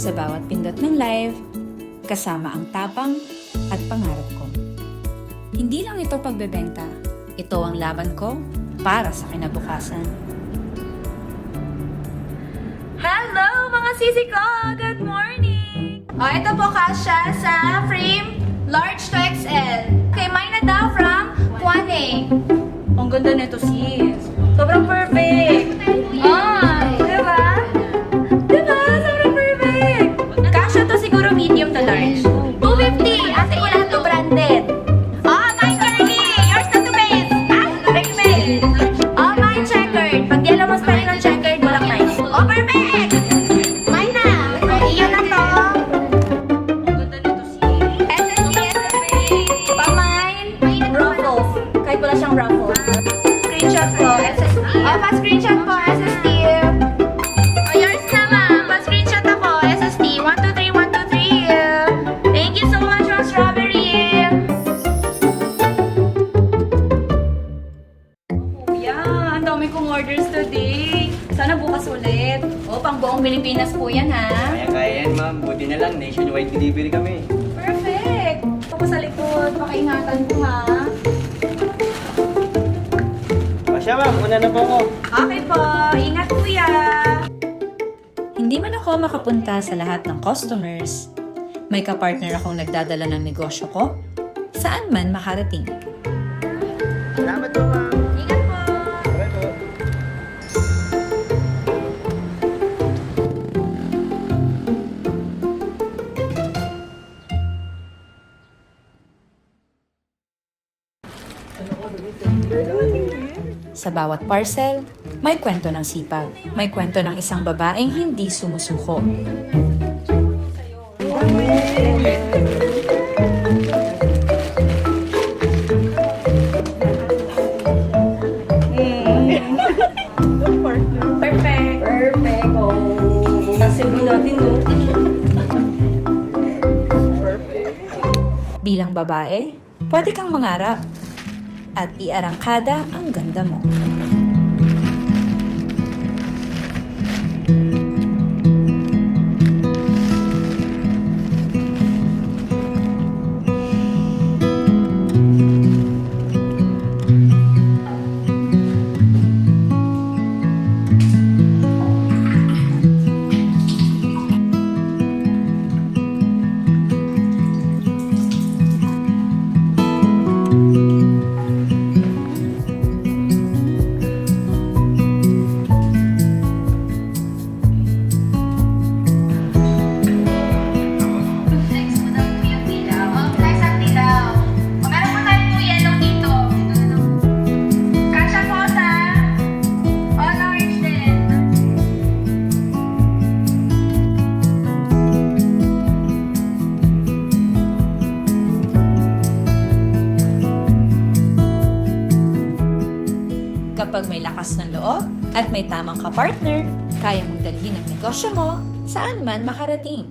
sa bawat pindot ng live, kasama ang tapang at pangarap ko. Hindi lang ito pagbebenta, ito ang laban ko para sa kinabukasan. Hello mga sisi ko! Good morning! Ito po kasya sa frame large to XL. Kay Mayna daw from Puane. Ang ganda nito sis. Sobrang perfect. Diba? Diba? Sobrang perfect. Kasya to siguro medium to large. 250. Ate ko lahat to branded. Mine Cherry. Yours na to base. Recommend. Mine checkered. Pag di alam mo spelling ng checkered, walang mine. Perfect. Mine na. Iyon na to. Ang ganda nito sis. SSD. Pamine. Ruffles. Kahit wala siyang ruffles. Screenshot po. SSD. Pa-screenshot po. SSD. Yours na ma'am. Pa-screenshot ako. SSD. 123, 123. Thank you so much, Ma'am Strawberry. Kuya, ang dami kong orders today. Sana bukas ulit. Pang buong Pilipinas po yan, ha? Kaya yan, ma'am. Buti na lang, nationwide delivery kami. Perfect. Ito ko sa likod. Pakaingatan ko, ha? Pasya, ma'am. Una na po ako. Okay po. Ingat, kuya. Hindi man ako makapunta sa lahat ng customers, may kapartner akong nagdadala ng negosyo ko, saan man makarating. Salamat po, ma'am. Ingat po. Okay po. Sa bawat parcel, may kwento ng sipag. May kwento ng isang babaeng hindi sumusuko. Perfect! Perfect! Possible natin, no? Bilang babae, pwede kang mangarap at iarangkada ang ganda mo. Kapag may lakas ng loob at may tamang kapartner, kaya mong dalhin ang negosyo mo saan man makarating.